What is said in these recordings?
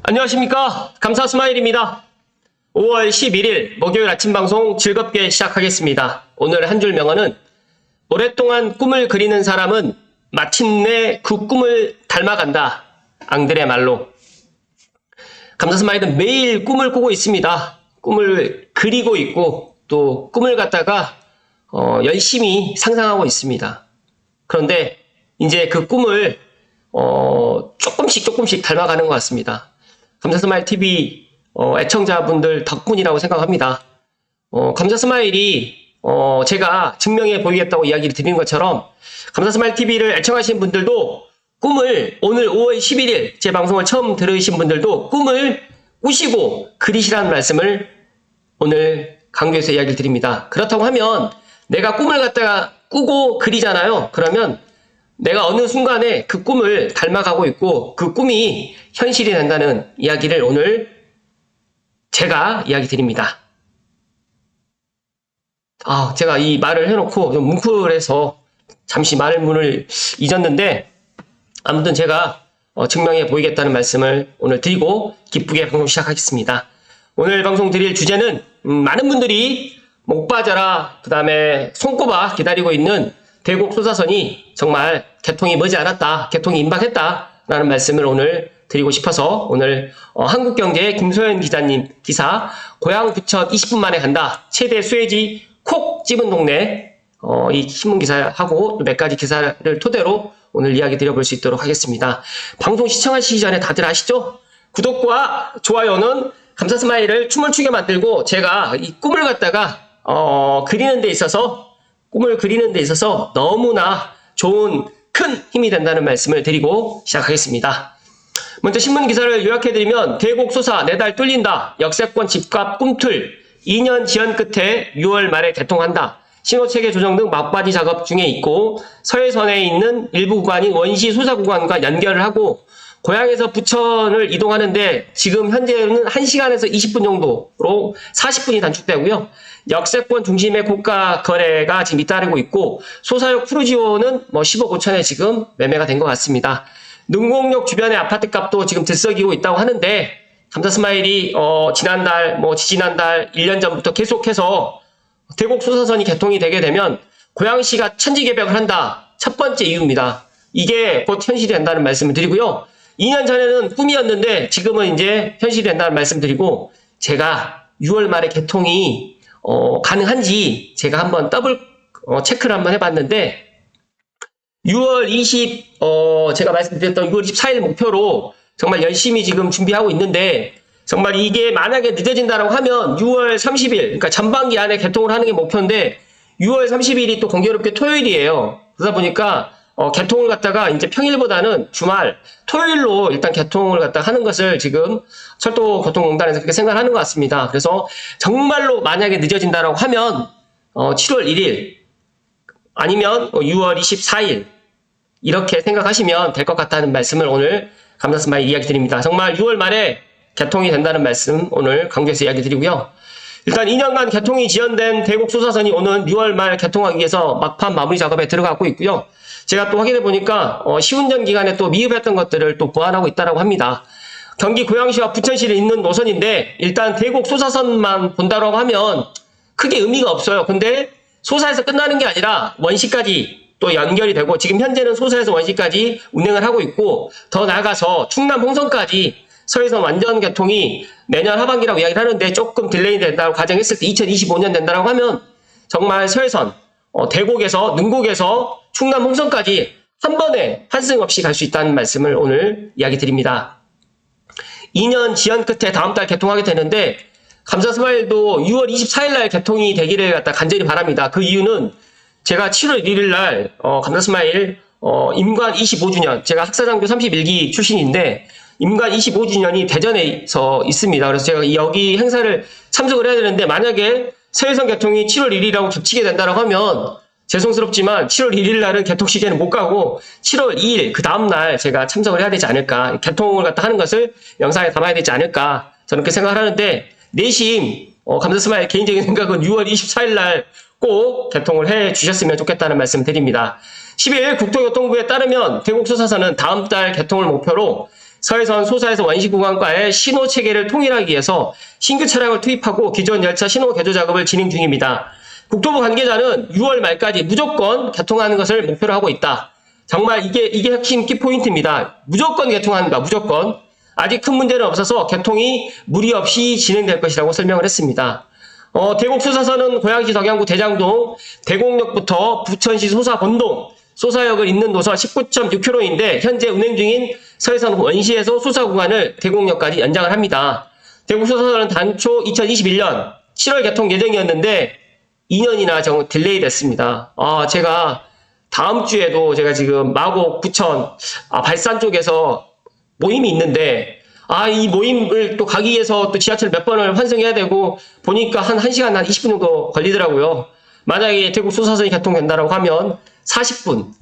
안녕하십니까. 감사스마일입니다. 5월 11일 목요일 아침 방송 즐겁게 시작하겠습니다. 오늘 한 줄 명언은 오랫동안 꿈을 그리는 사람은 마침내 그 꿈을 닮아간다. 앙드레 말로. 감사스마일은 매일 꿈을 꾸고 있습니다. 꿈을 그리고 있고 또 꿈을 갖다가 열심히 상상하고 있습니다. 그런데 이제 그 꿈을 조금씩 닮아가는 것 같습니다. 감사스마일 TV 애청자분들 덕분이라고 생각합니다. 감사스마일이 제가 증명해 보이겠다고 이야기를 드리는 것처럼 감사스마일 TV를 애청하시는 분들도 꿈을 오늘 5월 11일 제 방송을 처음 들으신 분들도 꿈을 꾸시고 그리시라는 말씀을 오늘 강조해서 이야기를 드립니다. 그렇다고 하면 내가 꿈을 갖다가 꾸고 그리잖아요. 그러면 내가 어느 순간에 그 꿈을 닮아가고 있고 그 꿈이 현실이 된다는 이야기를 오늘 제가 이야기 드립니다. 제가 이 말을 해놓고 좀 뭉클해서 잠시 말문을 잊었는데 아무튼 제가 증명해 보이겠다는 말씀을 오늘 드리고 기쁘게 방송 시작하겠습니다. 오늘 방송 드릴 주제는 많은 분들이 목 빠져라 그 다음에 손꼽아 기다리고 있는 대곡 소사선이 정말 개통이 머지않았다, 개통이 임박했다라는 말씀을 오늘 드리고 싶어서 오늘 한국경제 김소연 기자님 기사 고향 부천 20분 만에 간다, 최대 수혜지 콕 집은 동네 이 신문 기사하고 또 몇 가지 기사를 토대로 오늘 이야기 드려볼 수 있도록 하겠습니다. 방송 시청하시기 전에 다들 아시죠? 구독과 좋아요는 감사스마일을 춤을 추게 만들고 제가 이 꿈을 갖다가 그리는 데 있어서 꿈을 그리는 데 있어서 너무나 좋은 큰 힘이 된다는 말씀을 드리고 시작하겠습니다. 먼저 신문 기사를 요약해드리면 대곡 소사 4달 뚫린다. 역세권 집값 꿈틀 2년 지연 끝에 6월 말에 개통한다. 신호체계 조정 등 막바지 작업 중에 있고 서해선에 있는 일부 구간인 원시 소사 구간과 연결을 하고 고향에서 부천을 이동하는데 지금 현재는 1시간에서 20분 정도로 40분이 단축되고요. 역세권 중심의 고가 거래가 지금 잇따르고 있고 소사역 푸르지오는 10억 5천에 지금 매매가 된 것 같습니다. 능곡역 주변의 아파트 값도 지금 들썩이고 있다고 하는데 감사스마일이 지난달 지지난달 1년 전부터 계속해서 대곡 소사선이 개통이 되게 되면 고양시가 천지개벽을 한다. 첫 번째 이유입니다. 이게 곧 현실이 된다는 말씀을 드리고요. 2년 전에는 꿈이었는데 지금은 이제 현실이 된다는 말씀 드리고 제가 6월 말에 개통이 가능한지 제가 한번 더블 체크를 한번 해봤는데 6월 20 제가 말씀드렸던 6월 24일 목표로 정말 열심히 지금 준비하고 있는데 정말 이게 만약에 늦어진다고 하면 6월 30일 그러니까 전반기 안에 개통을 하는 게 목표인데 6월 30일이 또 공교롭게 토요일이에요. 그러다 보니까 개통을 갖다가 이제 평일보다는 주말 토요일로 일단 개통을 갖다가 하는 것을 지금 철도교통공단에서 그렇게 생각하는 것 같습니다. 그래서 정말로 만약에 늦어진다고 하면 7월 1일 아니면 6월 24일 이렇게 생각하시면 될 것 같다는 말씀을 오늘 감사스마일 이야기 드립니다. 정말 6월 말에 개통이 된다는 말씀 오늘 강조해서 이야기 드리고요. 일단 2년간 개통이 지연된 대곡 소사선이 오는 6월 말 개통하기 위해서 막판 마무리 작업에 들어가고 있고요. 제가 또 확인해 보니까 시운전 기간에 또 미흡했던 것들을 또 보완하고 있다고 합니다. 경기 고양시와 부천시를 잇는 노선인데 일단 대곡 소사선만 본다고 하면 크게 의미가 없어요. 근데 소사에서 끝나는 게 아니라 원시까지 또 연결이 되고 지금 현재는 소사에서 원시까지 운행을 하고 있고 더 나아가서 충남 홍성까지 서해선 완전 개통이 내년 하반기라고 이야기를 하는데 조금 딜레이 된다고 가정했을 때 2025년 된다고 하면 정말 서해선 대곡에서 능곡에서 충남 홍성까지 한 번에 환승 없이 갈 수 있다는 말씀을 오늘 이야기 드립니다. 2년 지연 끝에 다음 달 개통하게 되는데 감사스마일도 6월 24일 날 개통이 되기를 갖다 간절히 바랍니다. 그 이유는 제가 7월 1일 날 감사스마일 임관 25주년 제가 학사장교 31기 출신인데 임관 25주년이 대전에서 있습니다. 그래서 제가 여기 행사를 참석을 해야 되는데 만약에 서해선 개통이 7월 1일이라고 겹치게 된다고 하면 죄송스럽지만 7월 1일 날은 개통 시기에는 못 가고 7월 2일 그 다음날 제가 참석을 해야 되지 않을까, 개통을 갖다 하는 것을 영상에 담아야 되지 않을까 저는 그렇게 생각을 하는데 내심 감사스마일 개인적인 생각은 6월 24일 날 꼭 개통을 해 주셨으면 좋겠다는 말씀 드립니다. 10일 국토교통부에 따르면 대곡 소사선은 다음 달 개통을 목표로 서해선 소사에서 원시구간과의 신호 체계를 통일하기 위해서 신규 차량을 투입하고 기존 열차 신호 개조 작업을 진행 중입니다. 국토부 관계자는 6월 말까지 무조건 개통하는 것을 목표로 하고 있다. 정말 이게 핵심 키포인트입니다. 무조건 개통한다. 무조건. 아직 큰 문제는 없어서 개통이 무리 없이 진행될 것이라고 설명을 했습니다. 대곡 소사선은 고양시 덕양구 대장동 대곡역부터 부천시 소사 본동 소사역을 잇는 노선 19.6km인데 현재 운행 중인 서해선 원시에서 소사 구간을 대곡역까지 연장을 합니다. 대곡 소사선은 단초 2021년 7월 개통 예정이었는데 2년이나 딜레이 됐습니다. 제가 다음 주에도 제가 지금 마곡, 부천, 발산 쪽에서 모임이 있는데 이 모임을 또 가기 위해서 또 지하철 몇 번을 환승해야 되고 보니까 한 1시간 한 20분 정도 걸리더라고요. 만약에 대곡 소사선이 개통된다고 하면 40분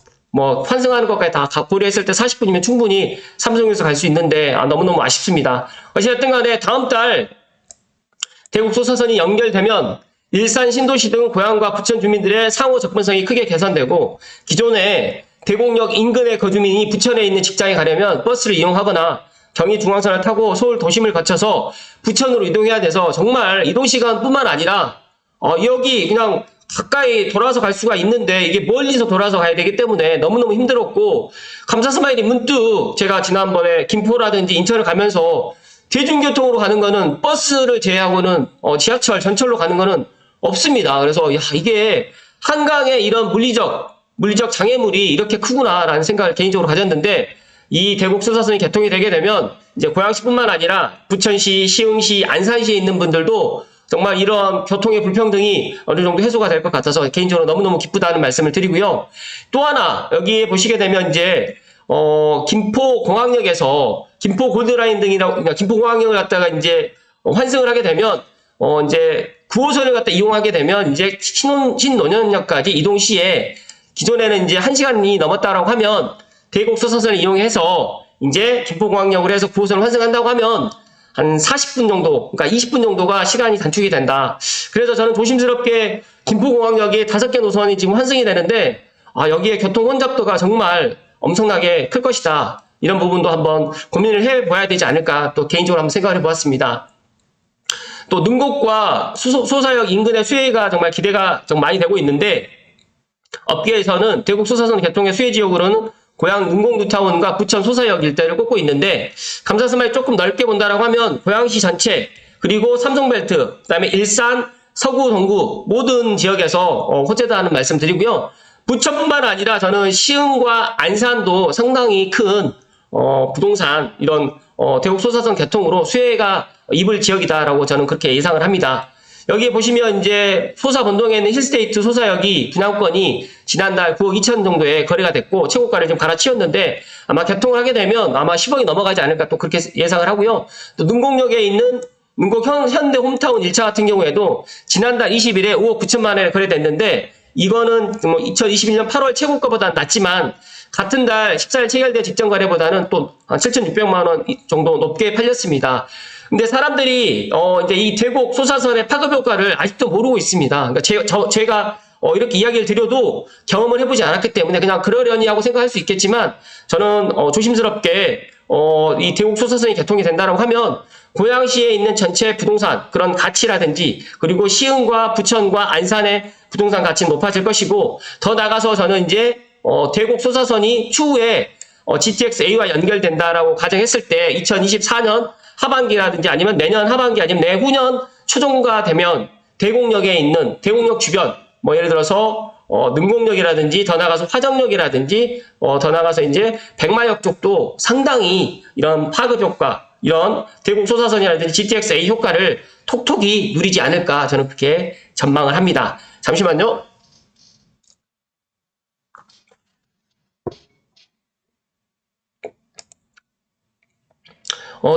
환승하는 것까지 다 고려했을 때 40분이면 충분히 삼성에서 갈 수 있는데 너무너무 아쉽습니다. 어쨌든 간에 다음 달 대곡 소사선이 연결되면 일산 신도시 등 고향과 부천 주민들의 상호 접근성이 크게 개선되고 기존에 대곡역 인근의 거주민이 부천에 있는 직장에 가려면 버스를 이용하거나 경의중앙선을 타고 서울 도심을 거쳐서 부천으로 이동해야 돼서 정말 이동시간뿐만 아니라 여기 그냥 가까이 돌아서 갈 수가 있는데 이게 멀리서 돌아서 가야 되기 때문에 너무너무 힘들었고 감사스마일이 문득 제가 지난번에 김포라든지 인천을 가면서 대중교통으로 가는 거는 버스를 제외하고는 지하철 전철로 가는 거는 없습니다. 그래서 이게 한강에 이런 물리적 장애물이 이렇게 크구나라는 생각을 개인적으로 가졌는데 이 대곡 소사선이 개통이 되게 되면 이제 고양시뿐만 아니라 부천시, 시흥시, 안산시에 있는 분들도 정말 이런 교통의 불평등이 어느 정도 해소가 될 것 같아서 개인적으로 너무너무 기쁘다는 말씀을 드리고요. 또 하나 여기에 보시게 되면 이제 김포공항역에서 김포 골드라인 등이라고 그러니까 김포공항역을 갖다가 이제 환승을 하게 되면 이제 9호선을 갖다 이용하게 되면 이제 신논현역까지 이동 시에 기존에는 이제 1시간이 넘었다라고 하면 대곡 소사선을 이용해서 이제 김포공항역을 해서 9호선을 환승한다고 하면 한 40분 정도, 그러니까 20분 정도가 시간이 단축이 된다. 그래서 저는 조심스럽게 김포공항역에 5개 노선이 지금 환승이 되는데 여기에 교통 혼잡도가 정말 엄청나게 클 것이다. 이런 부분도 한번 고민을 해봐야 되지 않을까 또 개인적으로 한번 생각을 해보았습니다. 또 능곡과 소사역 인근의 수혜가 정말 기대가 좀 많이 되고 있는데 업계에서는 대곡 소사선 개통의 수혜 지역으로는 고양 능곡 뉴타운과 부천 소사역 일대를 꼽고 있는데 감사스마일 조금 넓게 본다라고 하면 고양시 전체 그리고 삼성벨트 그다음에 일산 서구 동구 모든 지역에서 호재다는 말씀드리고요. 부천뿐만 아니라 저는 시흥과 안산도 상당히 큰 부동산 이런 대곡 소사선 개통으로 수혜가 입을 지역이다라고 저는 그렇게 예상을 합니다. 여기에 보시면 이제 소사 본동에 있는 힐스테이트 소사역이 분양권이 지난달 9억 2천 정도에 거래가 됐고 최고가를 좀 갈아치웠는데 아마 개통을 하게 되면 아마 10억이 넘어가지 않을까 또 그렇게 예상을 하고요. 또 능곡역에 있는 능곡 현대 홈타운 1차 같은 경우에도 지난달 20일에 5억 9천만 원에 거래됐는데 이거는 2021년 8월 최고가보다는 낮지만 같은 달 14일 체결된 직전 거래보다는 또 7,600만 원 정도 높게 팔렸습니다. 근데 사람들이 이제 이 대곡 소사선의 파급 효과를 아직도 모르고 있습니다. 그러니까 제가 이렇게 이야기를 드려도 경험을 해보지 않았기 때문에 그냥 그러려니 하고 생각할 수 있겠지만 저는 조심스럽게 이 대곡 소사선이 개통이 된다고 하면 고양시에 있는 전체 부동산 그런 가치라든지 그리고 시흥과 부천과 안산의 부동산 가치는 높아질 것이고 더 나가서 저는 이제 대곡 소사선이 추후에 GTX-A와 연결된다라고 가정했을 때 2024년 하반기라든지 아니면 내년 하반기 아니면 내후년 초중가 되면 대곡역에 있는 대곡역 주변 예를 들어서 능곡역이라든지 더 나가서 화정역이라든지 더 나가서 이제 백마역 쪽도 상당히 이런 파급 효과 이런 대곡 소사선이라든지 GTX-A 효과를 톡톡히 누리지 않을까 저는 그렇게 전망을 합니다. 잠시만요.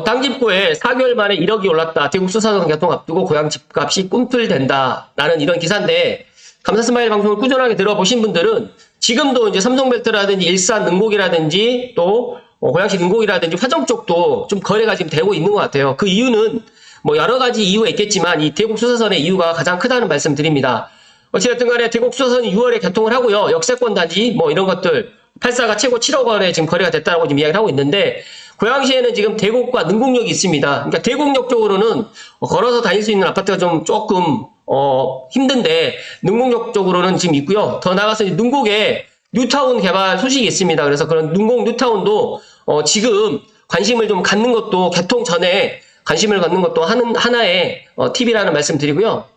땅집고에 4개월 만에 1억이 올랐다. 대곡 소사선 개통 앞두고 고향 집값이 꿈틀댄다. 라는 이런 기사인데 감사스마일 방송을 꾸준하게 들어보신 분들은 지금도 이제 삼성벨트라든지 일산 능곡이라든지 또 고양시 능곡이라든지 화정 쪽도 좀 거래가 지금 되고 있는 것 같아요. 그 이유는 여러 가지 이유가 있겠지만 이 대곡 소사선의 이유가 가장 크다는 말씀 드립니다. 어찌됐든 간에 대곡 소사선이 6월에 개통을 하고요. 역세권 단지 이런 것들 8사가 최고 7억 원에 지금 거래가 됐다고 지금 이야기를 하고 있는데 고양시에는 지금 대곡과 능곡역이 있습니다. 그러니까 대곡역 쪽으로는 걸어서 다닐 수 있는 아파트가 좀 조금 힘든데 능곡역 쪽으로는 지금 있고요. 더 나가서 능곡에 뉴타운 개발 소식이 있습니다. 그래서 그런 능곡 뉴타운도 지금 관심을 좀 갖는 것도 개통 전에 관심을 갖는 것도 하나의 팁이라는 말씀 드리고요.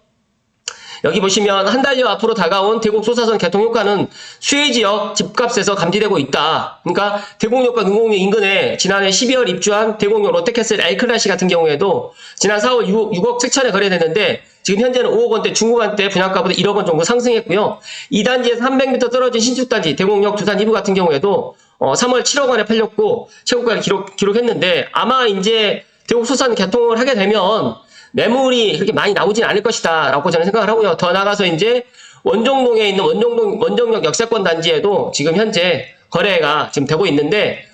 여기 보시면 한 달여 앞으로 다가온 대곡 소사선 개통 효과는 수혜지역 집값에서 감지되고 있다. 그러니까 대곡역과 능곡역 인근에 지난해 12월 입주한 대곡역 롯데캐슬 L클래시 같은 경우에도 지난 4월 6억 7천에 거래됐는데 지금 현재는 5억 원대 중후반대 분양가보다 1억 원 정도 상승했고요. 2단지에서 300m 떨어진 신축단지 대곡역 두산 2부 같은 경우에도 3월 7억 원에 팔렸고 최고가를 기록했는데 아마 이제 대곡 소사선 개통을 하게 되면 매물이 그렇게 많이 나오진 않을 것이다 라고 저는 생각을 하고요. 더 나가서 이제 원정동에 있는 원정역 역세권 단지에도 지금 현재 거래가 지금 되고 있는데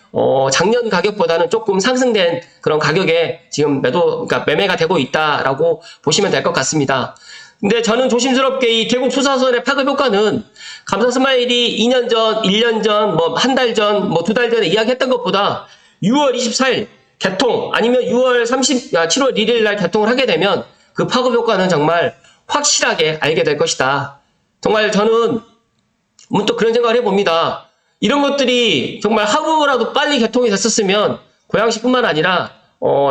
작년 가격보다는 조금 상승된 그런 가격에 지금 그러니까 매매가 되고 있다라고 보시면 될 것 같습니다. 근데 저는 조심스럽게 이 대곡 소사선의 파급 효과는 감사 스마일이 2년 전, 1년 전, 뭐 한 달 전, 뭐 2달 전에 이야기했던 것보다 6월 24일 개통 아니면 7월 1일 날 개통을 하게 되면 그 파급 효과는 정말 확실하게 알게 될 것이다. 정말 저는 문득 그런 생각을 해봅니다. 이런 것들이 정말 하루라도 빨리 개통이 됐었으면 고양시뿐만 아니라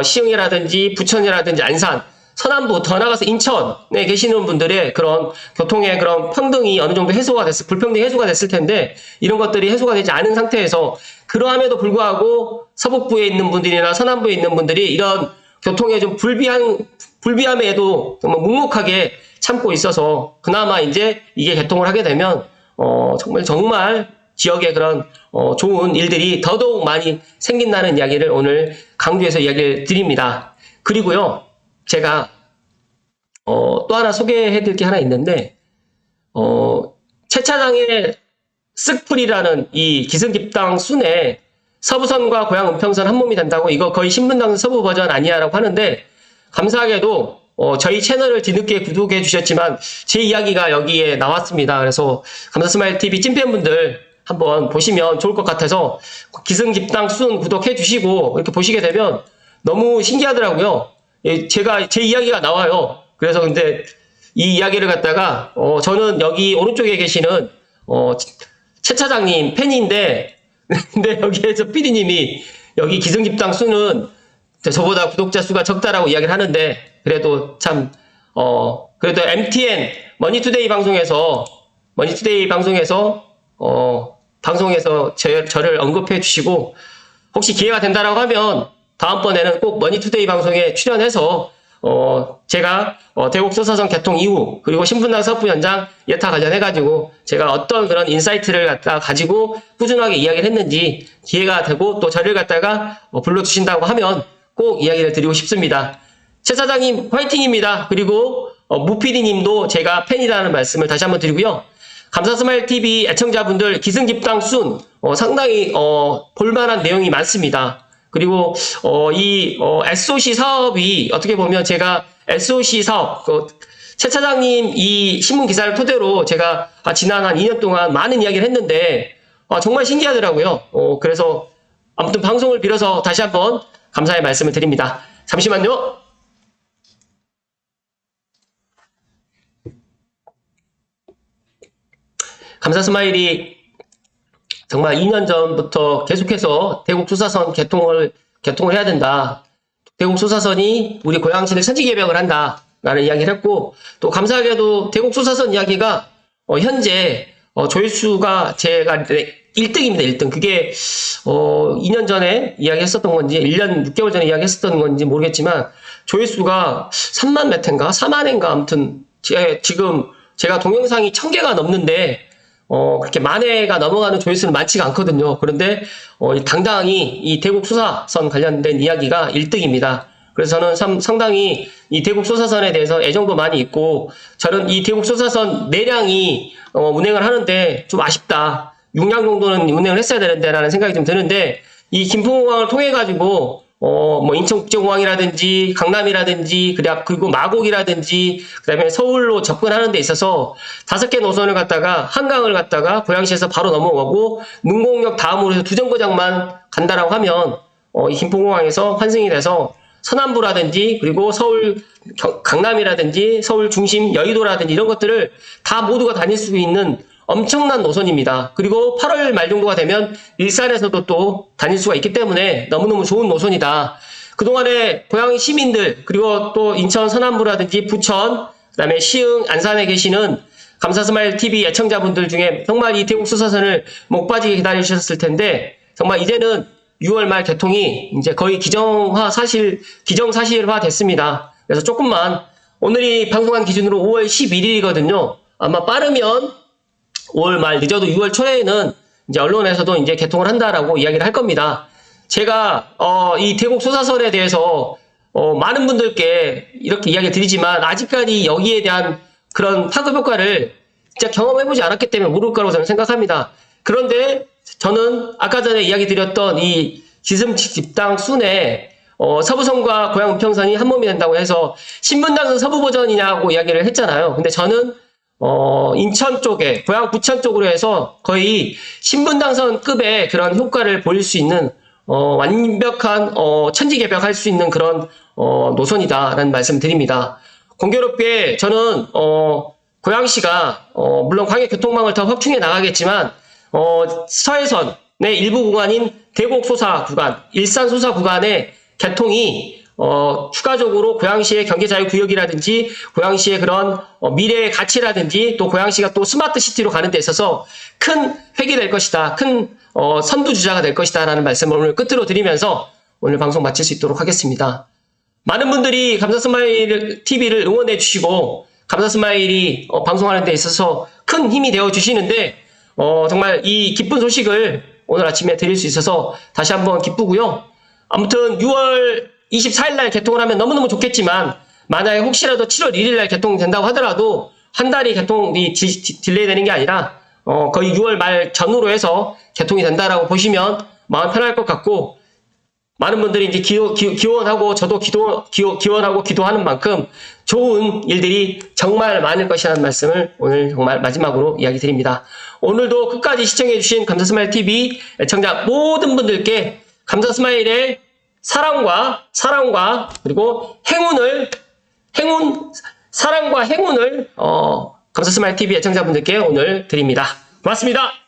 시흥이라든지 부천이라든지 안산, 서남부 더 나가서 인천에 계시는 분들의 그런 교통의 그런 평등이 어느 정도 불평등이 해소가 됐을 텐데 이런 것들이 해소가 되지 않은 상태에서 그러함에도 불구하고 서북부에 있는 분들이나 서남부에 있는 분들이 이런 교통에 좀 불비함에도 정말 묵묵하게 참고 있어서 그나마 이제 이게 개통을 하게 되면 정말 지역에 그런 좋은 일들이 더더욱 많이 생긴다는 이야기를 오늘 강조해서 이야기를 드립니다. 그리고요. 제가 또 하나 소개해드릴 게 하나 있는데 최차장의 쓱풀이라는 이 기승집당 순에 서부선과 고양 은평선 한 몸이 된다고 이거 거의 신분당 서부 버전 아니야라고 하는데 감사하게도 저희 채널을 뒤늦게 구독해 주셨지만 제 이야기가 여기에 나왔습니다. 그래서 감사스마일TV 찐팬분들 한번 보시면 좋을 것 같아서 기승집당 순 구독해 주시고 이렇게 보시게 되면 너무 신기하더라고요. 제 이야기가 나와요. 그래서 근데 이 이야기를 갖다가 저는 여기 오른쪽에 계시는 최 차장님 팬인데 근데 여기에서 PD님이 여기 기승집당 수는 저보다 구독자 수가 적다라고 이야기를 하는데 그래도 참 그래도 MTN 머니투데이 방송에서 저를 언급해 주시고 혹시 기회가 된다라고 하면 다음번에는 꼭 머니투데이 방송에 출연해서 제가 대곡 소사선 개통 이후 그리고 신분당 사업부 현장 예타 관련해가지고 제가 어떤 그런 인사이트를 가지고 꾸준하게 이야기를 했는지 기회가 되고 또 저를 갖다가 불러주신다고 하면 꼭 이야기를 드리고 싶습니다. 최 사장님 화이팅입니다. 그리고 무피디님도 제가 팬이라는 말씀을 다시 한번 드리고요. 감사스마일TV 애청자분들 기승집당 순 상당히 볼만한 내용이 많습니다. 그리고 이 SOC 사업이 어떻게 보면 제가 SOC 사업 최 차장님 이 신문 기사를 토대로 제가 지난 한 2년 동안 많은 이야기를 했는데 정말 신기하더라고요. 그래서 아무튼 방송을 빌어서 다시 한번 감사의 말씀을 드립니다. 잠시만요. 감사스마일이 정말 2년 전부터 계속해서 대곡 소사선 개통을 해야 된다. 대곡 소사선이 우리 고양시를 선지개벽을 한다. 라는 이야기를 했고 또 감사하게도 대곡 소사선 이야기가 현재 조회수가 제가 1등입니다. 1등. 그게 2년 전에 이야기했었던 건지 1년 6개월 전에 이야기했었던 건지 모르겠지만 조회수가 3만 몇 회인가 4만 회인가 아무튼 지금 제가 동영상이 1000개가 넘는데 그렇게 만 회가 넘어가는 조회수는 많지가 않거든요. 그런데 당당히 이 대곡 소사선 관련된 이야기가 1등입니다. 그래서 저는 상당히 이 대곡 소사선에 대해서 애정도 많이 있고 저는 이 대곡 소사선 내량이 운행을 하는데 좀 아쉽다. 6량 정도는 운행을 했어야 되는데 라는 생각이 좀 드는데 이 김포공항을 통해 가지고 뭐 인천국제공항이라든지 강남이라든지 그리고 마곡이라든지 그다음에 서울로 접근하는 데 있어서 5개 노선을 갖다가 한강을 갖다가 고양시에서 바로 넘어가고 능곡역 다음으로 해서 두 정거장만 간다라고 하면 이 김포공항에서 환승이 돼서 서남부라든지 그리고 서울 강남이라든지 서울 중심 여의도라든지 이런 것들을 다 모두가 다닐 수 있는 엄청난 노선입니다. 그리고 8월 말 정도가 되면 일산에서도 또 다닐 수가 있기 때문에 너무너무 좋은 노선이다. 그동안에 고향 시민들 그리고 또 인천 서남부라든지 부천 그다음에 시흥 안산에 계시는 감사스마일 TV 애청자분들 중에 정말 이 대곡 수사선을 목 빠지게 기다리셨을 텐데 정말 이제는 6월 말 개통이 이제 거의 기정사실화 됐습니다. 그래서 조금만 오늘이 방송한 기준으로 5월 11일이거든요. 아마 빠르면 5월 말 늦어도 6월 초에는 이제 언론에서도 이제 개통을 한다라고 이야기를 할 겁니다. 제가 이 대곡 수사선에 대해서 많은 분들께 이렇게 이야기 드리지만 아직까지 여기에 대한 그런 파급 효과를 진짜 경험해보지 않았기 때문에 모를 거라고 저는 생각합니다. 그런데 저는 아까 전에 이야기 드렸던 이 지슴 집당 순회 서부선과 고양 은평선이 한 몸이 된다고 해서 신분당선 서부 버전이냐고 이야기를 했잖아요. 근데 저는 인천 쪽에 고양 부천 쪽으로 해서 거의 신분당선급의 그런 효과를 보일 수 있는 완벽한 천지개벽할 수 있는 그런 노선이다라는 말씀 드립니다. 공교롭게 저는 고양시가 물론 광역교통망을 더 확충해 나가겠지만 서해선의 일부 구간인 대곡 소사 구간, 일산 소사 구간의 개통이 추가적으로 고양시의 경제자유구역이라든지 고양시의 그런 미래의 가치라든지 또 고양시가 또 스마트시티로 가는 데 있어서 큰 획이 될 것이다. 큰 선두주자가 될 것이다 라는 말씀을 오늘 끝으로 드리면서 오늘 방송 마칠 수 있도록 하겠습니다. 많은 분들이 감사스마일 TV를 응원해 주시고 감사스마일이 방송하는 데 있어서 큰 힘이 되어 주시는데 정말 이 기쁜 소식을 오늘 아침에 드릴 수 있어서 다시 한번 기쁘고요. 아무튼 6월 24일 날 개통을 하면 너무너무 좋겠지만 만약에 혹시라도 7월 1일 날 개통된다고 하더라도 한 달이 개통이 딜레이 되는 게 아니라 거의 6월 말 전후로 해서 개통이 된다라고 보시면 마음 편할 것 같고 많은 분들이 이제 기원하고 저도 기원하고 기도하는 만큼 좋은 일들이 정말 많을 것이라는 말씀을 오늘 정말 마지막으로 이야기 드립니다. 오늘도 끝까지 시청해주신 감사스마일 TV 애청자 모든 분들께 감사스마일의 사랑과 그리고 사랑과 행운을 감사스마일 TV 애청자분들께 오늘 드립니다. 고맙습니다.